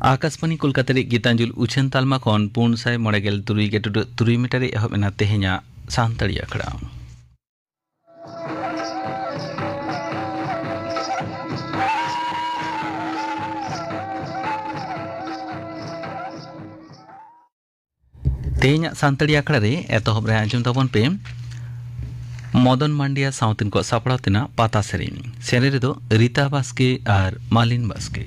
आकाशवाणी कोलकाता गीतांजलि उछन तालमा खन 493 मीटर एहब एना तेहेña सानताड़ी आखड़ा तेहेña सानताड़ी आखड़ा रे एतहब रे आंजम ताबन पे मदन मांडिया साउतिन को सापड़ाव तेना पाता सेरे रे दो रीता बास्के और मालिन बास्के।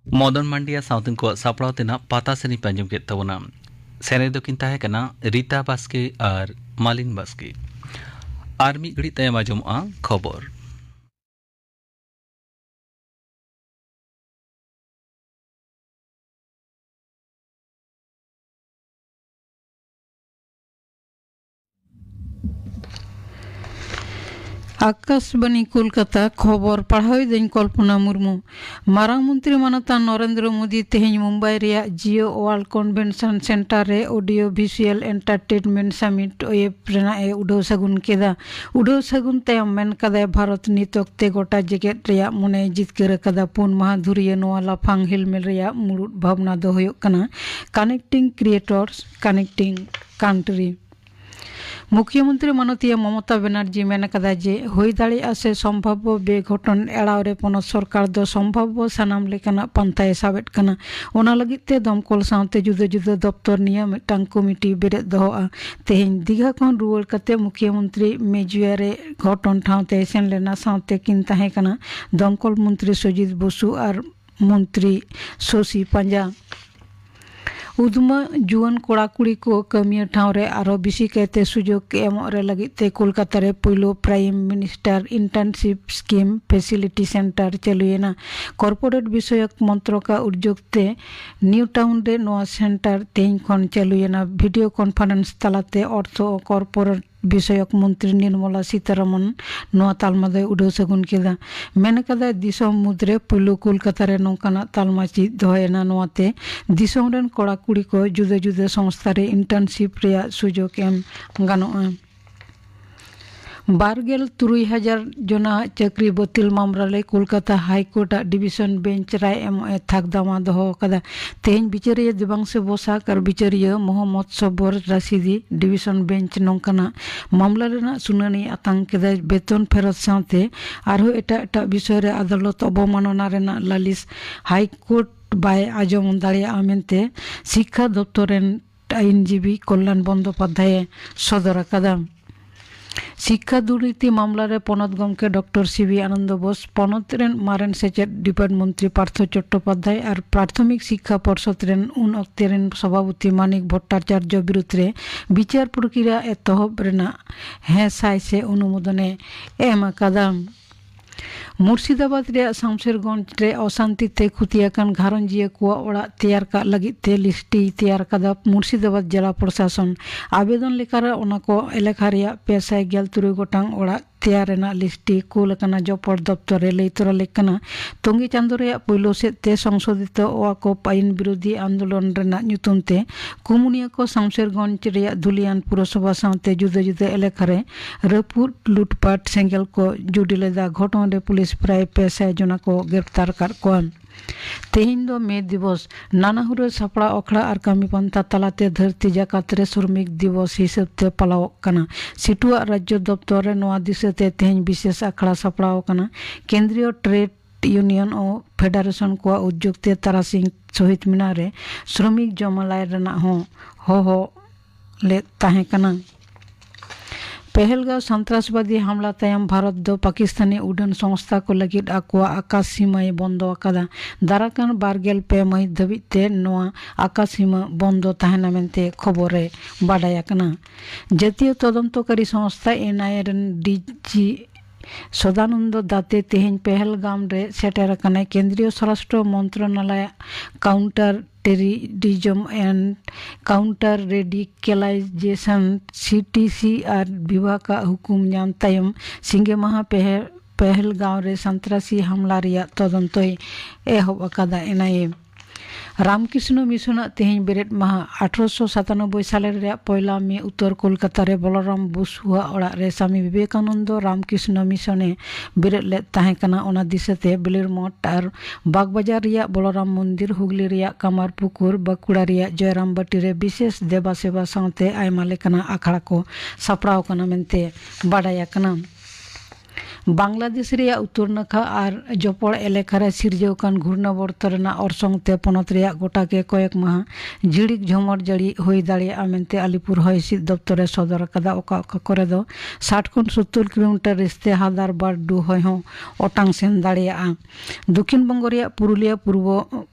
मदन मांडिया साउतिन को सापड़ाव तेना पाता सेनी पंजम के तबना सेरे दो किन ताहे कना रीता बास्के और मालिन बास्के आर्मी घड़ी तयम आजमआ खबर। आकाशवाणी कोलकाता खबर पढ़ाई दिन कल्पना मुर्मू मारांग मंत्री मानता नरेंद्र मोदी तेहन मुंबई रिया जियो वर्ल्ड कन्वेंशन सेंटर रे ऑडियो विजुअल एंटरटेनमेंट समिट ओएफ रेना ए उडो सगुन केदा उडो सगुन तयम मेन कदा भारत नितोक्ते गोटा जेकेट रिया मने जितकर कदा पुन माह धुरिया नोआ लाफांग हिलमेल रिया मुरुद भावना दो हुयुग कना कनेक्टिंग क्रिएटर्स कनेक्टिंग कंट्री। मुख्यमंत्री माननीय ममता बनर्जी मेन कदा जे होई दाड़िया से संभाव्य बेघटन एड़ाव रे पनत सरकार दो संभाव्य सानाम लेकाना पंथाए साबेट कना ओना लगित ते दमकल सावते जुदा जुदा दफ्तर निया मिटांग कमिटी बेरेद दोआ तेहेन दीघा खन रुवाड़ कते मुख्यमंत्री मेजुआरे घटन ठावते सेन लेना सावते किन ताहे कना दमकल मंत्री सजित बसु और मंत्री शशि पांजा उद्मा जुआन कोड़ा कुड़ी को कमिया ठाव रे आरो बिसी कहते सुजोग एमो रे लगिते कोलकाता रे पहिलो prime minister internship scheme facility centre चलुएना कॉर्पोरेट विषयक मंत्रों का उद्योगते न्यू टाउन रे नोआ सेंटर तेन खन चलुएना वीडियो कॉन्फ्रेंस तलाते अर्थ और कॉर्पोरेट विषयक मंत्री निर्मला सीतारमन नोआ तालमा दे उडो सगुन केदा मेन कदा दिसोम मुद्रे पुलु कोलकाता रे नोंकाना तालमा ची दोयना नोआते दिसोम रेन कोड़ा कुड़ी को जुदा जुदा संस्था रे इंटर्नशिप रिया सुजोग एम गानोआ बारगेल 3000 जना चक्री बतिल मामला ले कोलकाता हाईकोर्ट डिविजन बेंच राय एम थाकदामा दो कदा तेहन बिचारिया दिबांश बोसाक और बिचारिया मोहम्मद सबर रशीदी डिविजन बेंच नोंकाना मामला रेना सुनानी आतांग केदा बेतन फेरत साथे आरो एटा एटा विषय रे अदालत अवमानना रेना लालिस हाईकोर्ट बाय आजम दाड़िया आमेनते शिक्षा दप्तरेन आईनजीबी कल्याण बंदोपाध्याय सदर कदा शिक्षा दुर्नीति मामला रे पनत गमके डॉक्टर सीवी आनंद बोस पनत रेन मारेन सेचेद डिपार्टमेंट मंत्री पार्थ चट्टोपाध्याय और प्राथमिक शिक्षा परिषद रेन उन अक्ते रेन सभापति मानिक भट्टाचार्य विरुद्ध रे विचार प्रक्रिया एतहब रेना हे साय से अनुमोदने एम कदम मुर्शिदाबाद रे शामशेरगंज रे अशांति ते खुतियाकान घारंजिया को ओड़ा तैयार का लगी ते लिस्टी तैयार कदा मुर्शिदाबाद जिला प्रशासन आवेदन लेकर ओना को एलाका रे पेशाय गेल तुरु गोटांग ओड़ा तैयार रेना लिस्टी कोलकाना जपड़ दफ्तर रे लेतरा लेकना तोंगी चांदो रे पहिलो से ते संशोधित ओआ को आईन विरोधी आंदोलन रेना ᱧᱩᱛᱩᱢ ते कुमुनिया को शामशेरगंज रे धुलियान पुरसभा सावते जुदा जुदा एलाका रे रपुर लुटपाट सेंगेल को जुडिलेदा घटन रे पुलिस प्राय 500 जना को गिरफ्तार कर को तेहिन दो मे दिवस नानाहुर सापड़ा अखड़ा और कामी पंथा तलाते धरती जाकात रे श्रमिक दिवस हिसाब ते पलाव कना सिटुआ राज्य दफ्तर रे नोआ दिसते तेहिन विशेष अखड़ा सापड़ाव कना केंद्रीय ट्रेड यूनियन और फेडरेशन को उद्योगते तारासिंह शहीद मीनार रे श्रमिक जमालाय रेना हो ले ताहे कना पहलगांव सन्त्रासवादी हमला तयम भारत दो पाकिस्तानी उड़ान संस्था को लगित आकुआ आकाश सीमाए बंदो अकादा दाराकान बारगेल पे मई धबिते नोआ आकाश सीमा बंदो ताहेना मेनते खबरे बाडाया कना जातीय तदंतकारी संस्था एनआईए रेन डीजी सदानंद दाते तेहन पहलगाम रे सेटर कना केंद्रीय स्वराष्ट्र मंत्रालय counter terrorism and counter radicalization CTC R विभाग का हुकुम नाम तयम सिंगे महा पहलगाम रे संतरासी हमला रिया तदंतोय एहब अकादा एनआईए रामकृष्ण मिशन तेहन बेरेट महा 1897 साल रे पहला मे उत्तर कोलकाता रे बलराम बसुआ ओड़ा रे स्वामी विवेकानंद रामकृष्ण मिशने बेरेट ले ताहे कना ओना दिसते बेलेर मठ और बागबाजार रिया बलराम मंदिर हुगली रिया कामारपुकुर बाकुड़ा रिया जयराम बाटी रे विशेष देवा सेवा साथे आयमा लेकना आखड़ा को सापड़ाव कना मेनते बाडाया कना बांग्लादेश रे उत्तर नाखा और जपड़ एलेका रे सिरजौकान घूर्णावर्त रेना अरसंग ते पनत रे गोटा के कयेक माह झिड़िक झमर जड़ी होई दाड़िया मेनते अलीपुर हयसिद दफ्तर सदर कदा ओका ओका करे दो 60 खन 70 किलोमीटर रिश्ते हादार बार डू होय हो ओटांग सेन दाड़िया दक्षिण बंग रे पुरुलिया पूर्व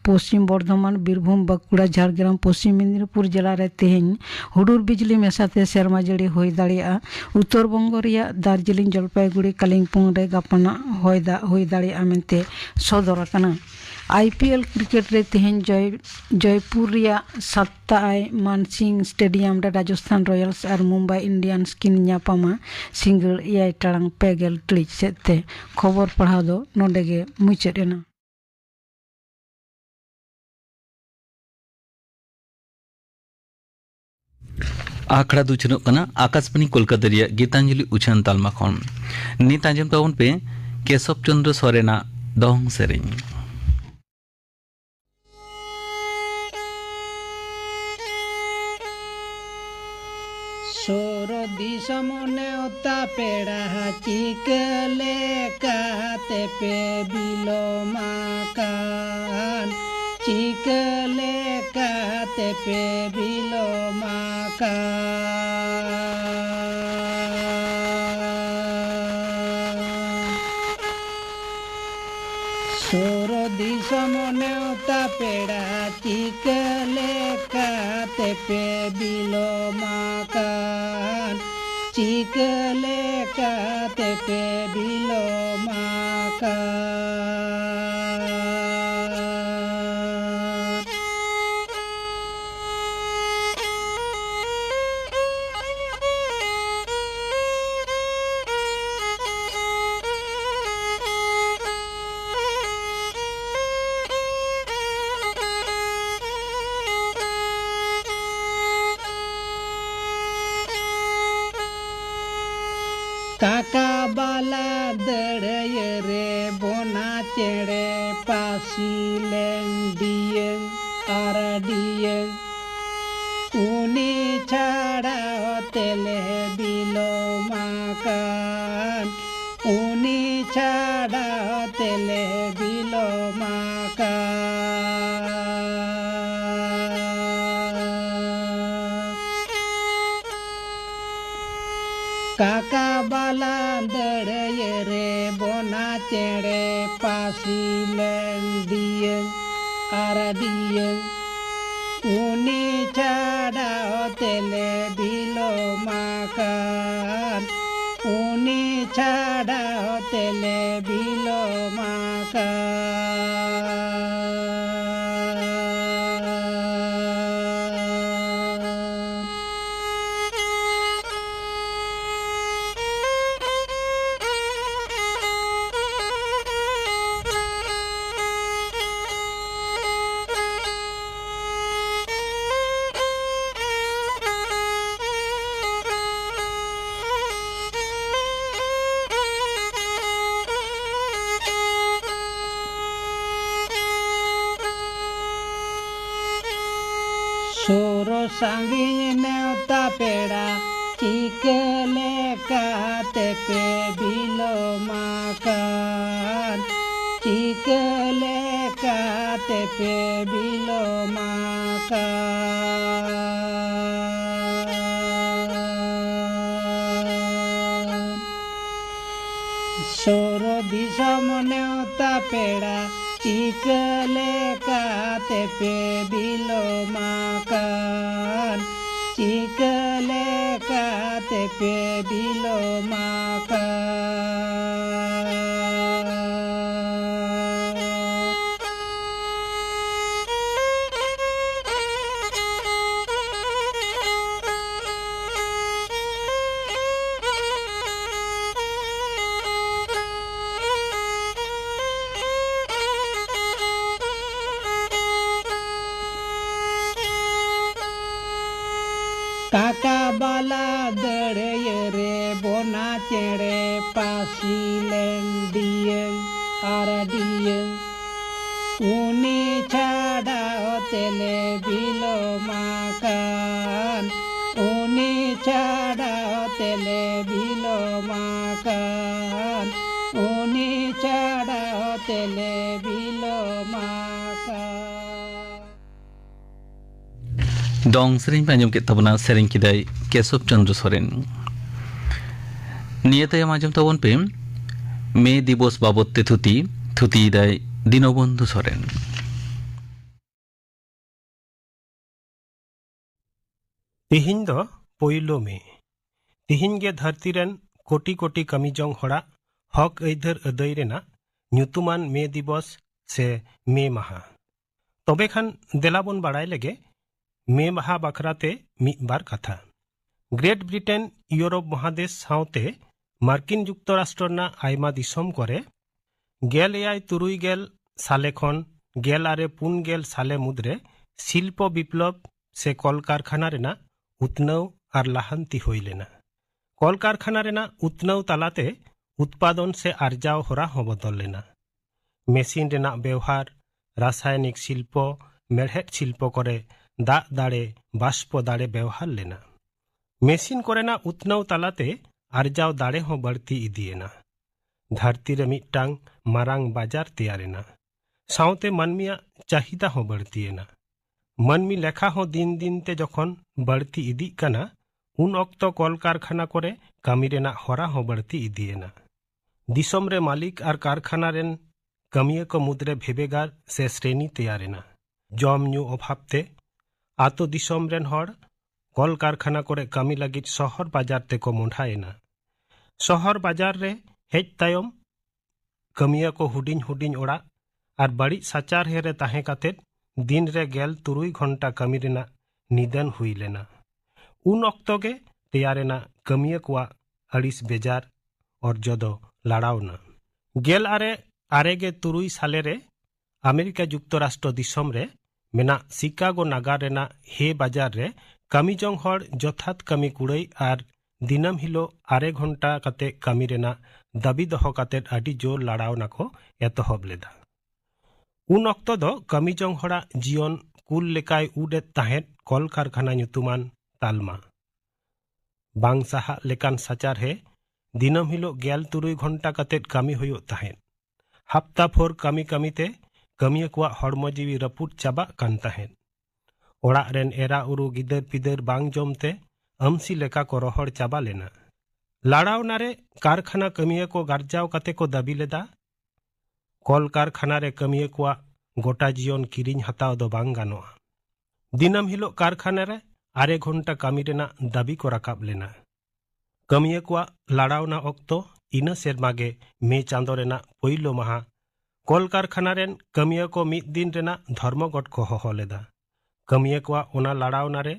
पश्चिम बर्धमान बीरभूम बांकुड़ा झारग्राम पश्चिम मेदिनीपुर जिला रे तेहन हुडुर बिजली मेसाते सेरमा जड़ी होई दाड़िया उत्तर बंग रे Darjeeling Jalpaiguri Kalimpong orong re gapana hoi daria mente sodor akana IPL cricket रे तेहन जयपुर रिया सत्ताय मानसिंह स्टेडियम रे राजस्थान रॉयल्स और मुंबई इंडियंस किन ᱧᱟᱯᱟᱢᱟ सिंगल 6 टाड़ांग 5 ᱴᱤᱲᱤᱡ सेते खबर पढ़ाव दो नोंडे गे मुचाद एना। आखड़ा दुचनों कना आकाशवाणी कोलकाता रिया गीतांजलि उछान तालमा खन नित आंजम ताबन पे केशव चंद्र सोरेना दong सेरेኝ सोर दिसम नेवता पेड़ा चिकले काते पे बिलोमा कान चिकले काते पे बिलोमा कान सोर दिसम नेवता पेड़ा चिकले काते पे बिलोमा कान चिकले काते पे बिलोमा कान काका बाला दड़य रे बोना चेड़े पासी लेंडिये आरडिये उनी छाड़ा तेले बिलोमा कान उनी छाड़ा तेले बिलोमा काका बाला दड़य रे बोना चेड़े पासी लेंडिये आरडिये उनी छाड़ा तेले बिलोमा कान उनी छाड़ा तेले बिलोमा सोरो सांगिन नेवता पेड़ा चिकले काते पे बिलोमा कान चिकले काते पे बिलोमा कान सोरो दिसम नेवता पेड़ा चिकले काते पे बिलोमा कान चिकले काते पे बिलोमा कान काका बाला दड़य रे बोना चेड़े पासी लेंडिये आरडिये उनी छाड़ा तेले बिलोमा कान उनी छाड़ा तेले बिलोमा कान उनी छाड़ा तेले बिलोमा कान दong sering panjam ke tabuna sering kidai Keshav चंद्र सोरेन नियते माजम तबन पे मे दिवस बाबद ते थुती दाय दीनबंधु सोरेन तिहिन दो पोइलो मे तिहिन गे धरती रन कोटी कोटी कमी जोंग होड़ा हक अइधर अदय रेना ᱧᱩᱛᱩᱢᱟᱱ मे दिवस से मे माहा। तबे खान देलाबन बाड़ाय लेगे मे माहा बाखराते मिद बार कथा। ग्रेट ब्रिटेन यूरोप महादेश सावते मार्किन जुक्तराष्ट्र ना आयमा दिसम करे गेल एयाय तुरुई गेल साले खन गेल आरे पुन गेल साले मुद्रे शिल्प विप्लव से कल कारखाना रेना उतनव आर लाहांती होई लेना। कल कारखाना रेना उतनव तालाते उत्पादन से आर्जाव होरा हो बदल लेना। मेसिन रेना व्यवहार रासायनिक शिल्प मेढ़ेट शिल्प करे दा दाड़े बाष्प दाड़े व्यवहार लेना। मेसिन कोरेना उतनव तालाते आर्जाव दाड़े हो बढ़ती इदियेना। धरती रे मिट्टांग मारांग बाजार तैयारेना। सावते मानमिया चाहिदा हो बढ़तीयेना। मानमी लेखा हो दिन दिन ते जखन बढ़ती इदी काना उन अक्तो कल कारखाना करे कामी रेना होरा हो बढ़ती इदियेना। दिसम रे मालिक आर कारखाना रेन कमिया को मुद्रे भेबेगार से श्रेणी तैयारेना। जम न्यू अभावते आतो दिसम रेन हर कल कारखाना करे कामी लागित शहर बाजार ते को मोंढायेना। शहर बाजार रे हेज तायम कमिया को हुडिंग हुडिंग ओड़ा आर बड़ी साचार हेरे ताहे कातेद दिन रे गेल तुरुई घंटा कामी रेना निदान हुई लेना। उन अक्तो के तैयारेना कमिया कुआ अड़िस बेजार और जदो लड़ावना। गेल आरेगे तुरुई साले रे अमेरिका जुक्तराष्ट्र दिसम रे मेना शिकागो नागार रेना हे बाजार रे कामीजोंग हर जथात कामी कुड़ई आर दिनम हिलो 8 घंटा काते कामी रेना दाबी दहो काते आडी जोर लड़ावना को एतहब लेदा। उन अक्तो दो कामीजोंग हड़ा जीवन कुल लेकाय उडेत ताहेत कल कारखाना ᱧᱩᱛᱩᱢᱟᱱ तालमा। बांग साहा लेकान साचार हे दिनम हिलो गेल तुरुई घंटा काते कामी होयो ताहेत। हफ्ता फोर कामी कामीते कमिया कुआ हड़मो जीवी रपुट चाबा कान ताहेत। ओड़ा रेन एरा उरु गिदर पिदर बांग जमते अमसी लेका को रोहड़ चाबा लेना। लड़ावना रे कारखाना कमिया को गार्जाव काते को दाबी लेदा। कल कारखाना रे कमिया कुआ गोटा जीवन किरिंग हताव दो बांग गानोआ। दिनम हिलो कारखाना रे 8 घंटा कामी रेना दाबी को राकाब लेना। कमिया कुआ लड़ावना अक्तो इना सेरमागे मे चांदो रेना पहिलो माहा कल कारखाना रेन कमिया को मिद दिन रेना धर्मगट को होहो लेदा। कमिया कुआ ओना लड़ावना रे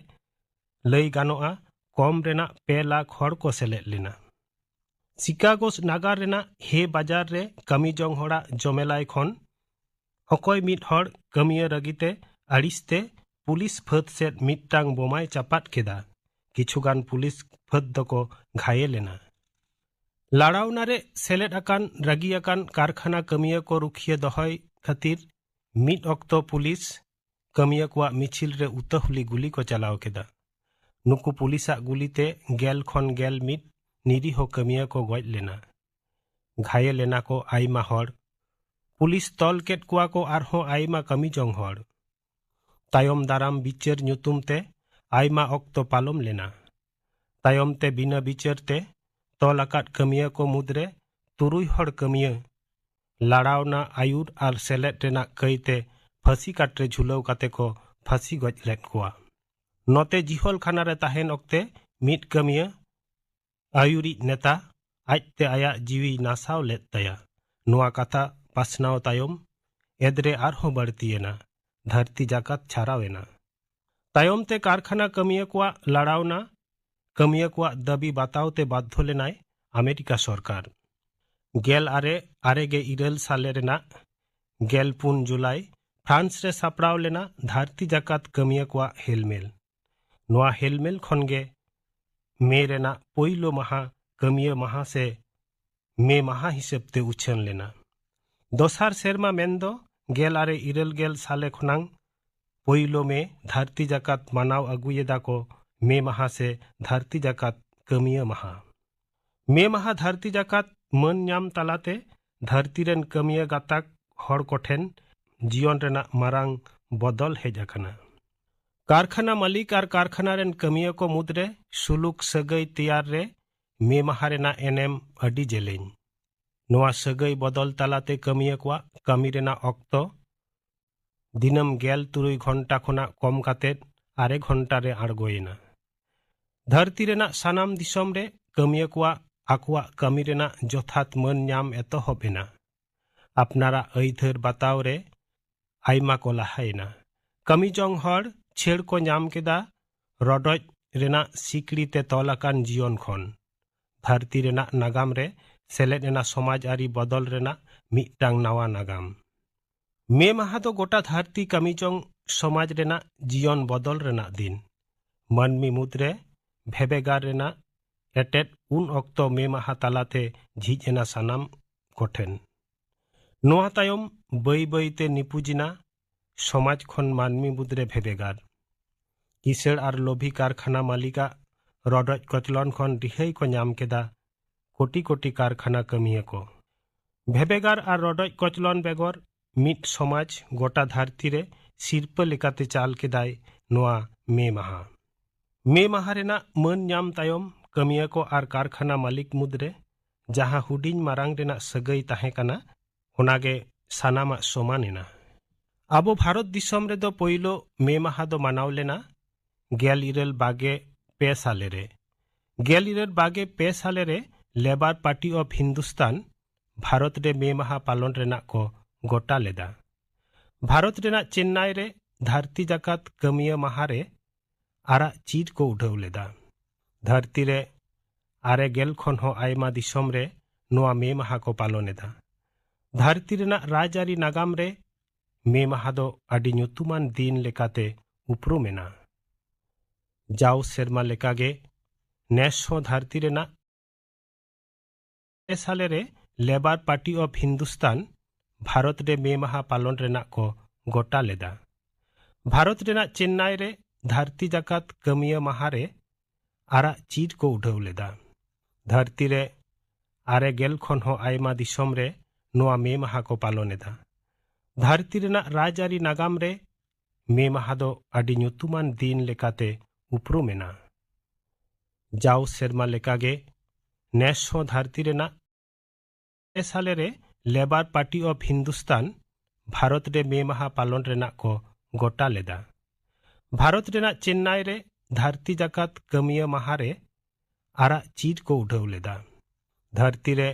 लई गानोआ कम रेना 2 लाख हड़ को सेलेद लेना। शिकागो नागार रेना हे बाजार रे कामीजोंग हड़ा जमेलाई खन अकय मिद हड़ कमिया रगिते अड़िसते पुलिस फद सेद मिदटांग बोमाय चापात केदा। किछुगान पुलिस फद दको घाये लेना। लड़ावना रे सेलेद अकान रगी अकान कारखाना कमिया को रुखिया दहय खातिर मिद अक्तो पुलिस कमिया कुआ मिछिल रे उतहुली गुली को चलाव केदा। नुकु पुलिसा गुलीते गेल खन गेल मिद निरीहो कमिया को गज लेना। घाये लेना को आइमा हड़। पुलिस तल केट कुआ को आरहो आइमा कमिजोंग हड़। तायम दाराम बिचार ᱧᱩᱛᱩᱢते आइमा अक्तो पालम लेना। तायम ते बिना बिचार ते तल आकाद कमिया को मुद्रे तुरुई हड़ कमिया लड़ावना आयुर आर सेलेट रेना कईते फांसी काटरे झुलाव काते को फांसी गज लेद कुआ। नोते जिहल खाना रे ताहेन अक्ते मिद कमिया आयुरी नेता आजते आया जीवी नासाव लेद तया। नुआ कथा पासनाव तायम एदरे आरहो बढ़तीयेना। धरती जाकात छारावेना। तायम ते कारखाना कमिया कुआ लड़ावना कमिया कुआ दाबी बातावते बाध्य लेनाय अमेरिका सरकार। गेल आरेगे इरल साले रेना 14 जुलाई फ्रांस रे सापड़ाव लेना धरती जाकात कमिया कुआ हेलमेल। नुआ हेलमेल खनगे मे रेना पहिलो माहा कमिया माहा से मे माहा हिसाबते उछन लेना। दोसार सेरमा मेंदो गेल इरल गेल साले खनांग पहिलो में धरती जाकात मानाव अगुयेदा को मे माहा से धरती जाकात कमिया माहा। मे माहा धरती जाकात मन ᱧᱟᱢ तालाते धरती रेन कमिया गाताक हड़ कोठेन जीवन रेना मारांग बदल हेज आकाना। कारखाना मालिक आर कारखाना रेन कमिया को मुद्रे सुलुक सगई तैयार रे मे माहा रेना एनेम अडी जेलें। नुआ सगई बदल तालाते कमिया कुआ कामी रेना अक्तो दिनम गेल तुरुई घंटा खुना कम कातेद 8 घंटा रे आड़गोयेना। धरती रेना सानाम दिसम रे कमिया कुआ आकुआ कमी रेना जथात मन ᱧᱟᱢ एतहब एना अपनारा अइधर बताव रे आइमा को लाहायना कमी जंग हर छेड़ को ᱧᱟᱢ केदा रडज रेना सिकड़ी ते तोलाकान जीवन खन धरती रेना नागाम रे सेलेद एना समाज आरी बदल रेना मिटांग नावा नागाम मे माहा दो गोटा धरती कमी जंग समाज रेना जीवन बदल रेना दिन मानमी मुद्रे भेबेगार रेना एटेट उन अक्तो मे माहा तालाते झिज एना सानाम कोठेन नोआ तायम बई बईते निपुजिना समाज खन मानमी मुद्रे भेबेगार किसेड़ आर लोभी कारखाना मालिका रडज कचलन खन रिहाई को ᱧᱟᱢ केदा कोटी कोटी कारखाना कमिया को भेबेगार आर रडज कचलन बेगर मिट समाज गोटा धरती रे सिरप लेकाते चाल केदाय नोआ मे माहा रेना मन ᱧᱟᱢ तायम कमिया को आर कारखाना मालिक मुद्रे जहां हुडिंग मारांग रेना सगई ताहे काना होनागे सानामा समानेना आबो भारत दिसम रे दो पइलो मे माहा दो मानाव लेना गेल इरल बागे पे साले रे गेल इरल बागे पे साले रे labour party of Hindustan Bharat रे मे माहा पालन रेना को गोटा लेदा भारत रेना चेन्नई रे धरती जाकात कमिया माहा रे आरा चीर को उठाव लेदा धरती रे आरे गेल खन हो आयमा दिसम रे नोआ मे माहा को पालन एदा धरती रेना राजारी नागाम रे मे माहा दो आडी ᱧᱩᱛᱩᱢᱟᱱ दिन लेकाते उपरुमेना जाव सेरमा लेकागे नेस हो धरती रेना साले रे labour party of Hindustan Bharat रे मे माहा पालन रेना को गोटा लेदा भारत रेना चेन्नई रे धरती जाकात कमिया माहा रे आरा चीर को उठाव लेदा धरती रे आरे गेल खन हो आयमा दिसम रे नोआ मे माहा को पालन एदा धरती रेना राजारी नागाम रे मे माहा दो आडी ᱧᱩᱛᱩᱢᱟᱱ दिन लेकाते उपरुमेना जाव सेरमा लेकागे नेस हो धरती रेना साले रे labour party of Hindustan Bharat रे मे माहा पालन रेना को गोटा लेदा भारत रेना चेन्नई रे धरती जाकात कमिया माहा रे आरा चीर को उठाव लेदा धरती रे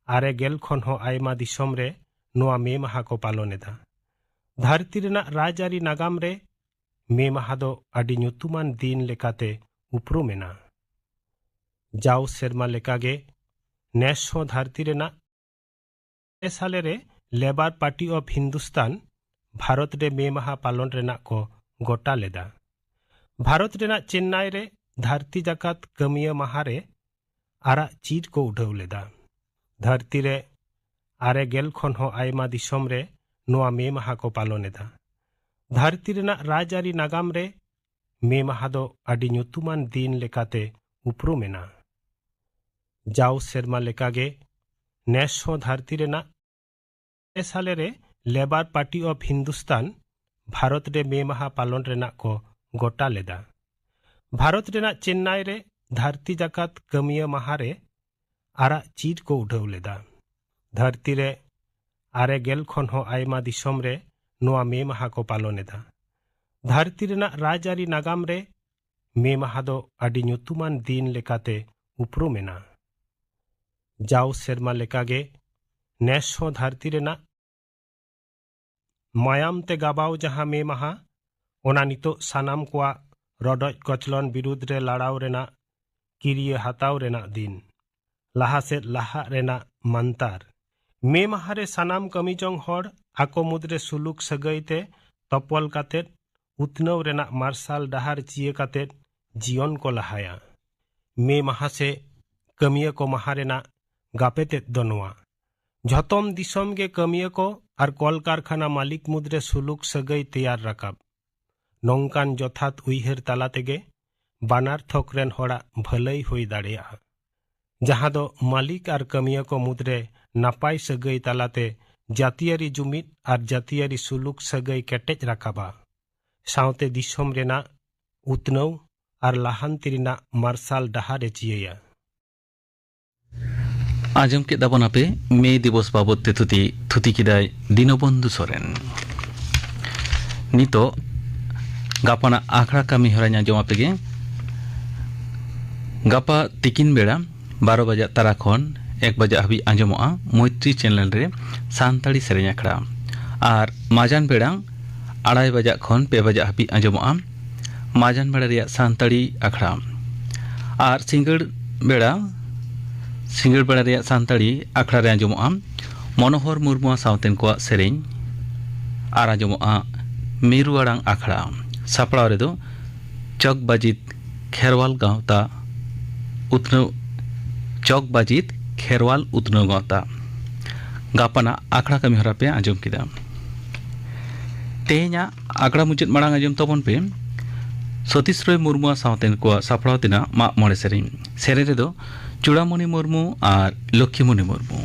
आरे गेल खन हो आयमा दिसम रे नोआ मे माहा को पालन एदा धरती रेना राजारी नागाम रे मे माहा दो आडी ᱧᱩᱛᱩᱢᱟᱱ दिन लेकाते उपरुमेना जाव सेरमा लेकागे नेस हो धरती रेना साले रे labour party of Hindustan Bharat रे मे माहा पालन रेना को गोटा लेदा भारत रेना चेन्नई रे धरती जाकात कमिया माहा रे आरा चीर को उठाव लेदा धरती रे आरे गेल खन हो आयमा दिसम रे नोआ मे माहा को पालन एदा धरती रेना राजारी नागाम रे मे माहा दो आडी ᱧᱩᱛᱩᱢᱟᱱ दिन लेकाते उपरुमेना जाव सेरमा लेकागे नेस हो धरती रेना साले रे labour party of Hindustan Bharat रे मे माहा पालन रेना को गोटा लेदा भारत रेना चेन्नई रे धरती जाकात कमिया माहा रे आरा चीर को उठाव लेदा धरती रे आरे गेल खन हो आयमा दिसम रे नोआ मे माहा को पालन एदा धरती रेना राजारी नागाम रे मे माहा दो आडी ᱧᱩᱛᱩᱢᱟᱱ दिन लेकाते उपरुमेना जाव सेरमा लेकागे नेस हो धरती रेना मायाम ते गाबाव जहां मे माहा ओना नितो सानाम कोआ रडज कचलन बिरुद्ध रे लड़ाव रेना किरिया हताव रेना दिन लाहा से लाहा रेना मंतार मे माहा रे सानाम कमिजंग हर आको मुद्रे सुलुक सगईते तपल काते उतनव रेना मार्शाल डहार चिए काते जीवन को लहाया मे माहा से कमिया को माहा रेना गापेते दनवा झतम दिसम के कमिया को और कल कारखाना मालिक मुद्रे सुलुक सगई तैयार रकाब नौकान जथात उइहर ताला तेगे बानार थोकरेन होड़ा भलई हुई दाड़ेया जहां दो मालिक और कमिया को मुद्रे नापाय सगई तालाते जातियारी जुमिद और जातियारी सुलुक सगई केटेज रकाबा सावते दिसम रेना उतनव और लाहान्ति रेना मार्शाल डहारे चिया आजम के दाबन आपे मे दिवस बाबद ते थुती किदाय दीनबंधु सोरेन नितो गापाना आखड़ा कामी हराय आंजम आपेगे गापा तिकिन बेड़ा 12 बजे तारा खन 1 बजे हाबी आंजमोआ मैत्री चैनल रे सानताड़ी सेरेñ आखड़ा और माजान बेड़ा 2:30 बजे खन 2 बजे हाबी आंजमोआ माजान बेड़ा रे सानताड़ी आखड़ा और सिंगड़ बेड़ा रे सानताड़ी आखड़ा रे आंजमोआ मनोहर मुर्मू सावतेन को सेरेñ और आंजमोआ मीरू आड़ांग आखड़ा सापड़ा रे दो चौक बाजित खेरवाल गावता उतनो चौक बाजित खेरवाल उतनो गावता गापाना आखड़ा कमी हरा पे आंजम किदा तेहेña आखड़ा मुचाद माड़ांग आंजम तबन पे सतीश रॉय मुर्मू सावतेन को सापड़ा तिना माग मणे सेरेñ रे दो चूड़ामणि मुर्मू और लक्ष्मीमणि मुर्मू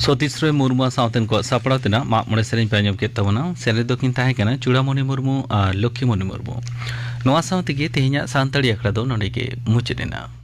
सतीश रॉय मुर्मू सावतेन को सापड़ा तेना माग मणे सेरेñ पे आंजम केद ताबोना सेरे दो किन ताहें काना चूड़ामणि मुर्मू और लक्ष्मीमणि मुर्मू नोआ सावतेगे तेहेña सानताड़ी आखड़ा दो नोंडे गे मुचाद एना।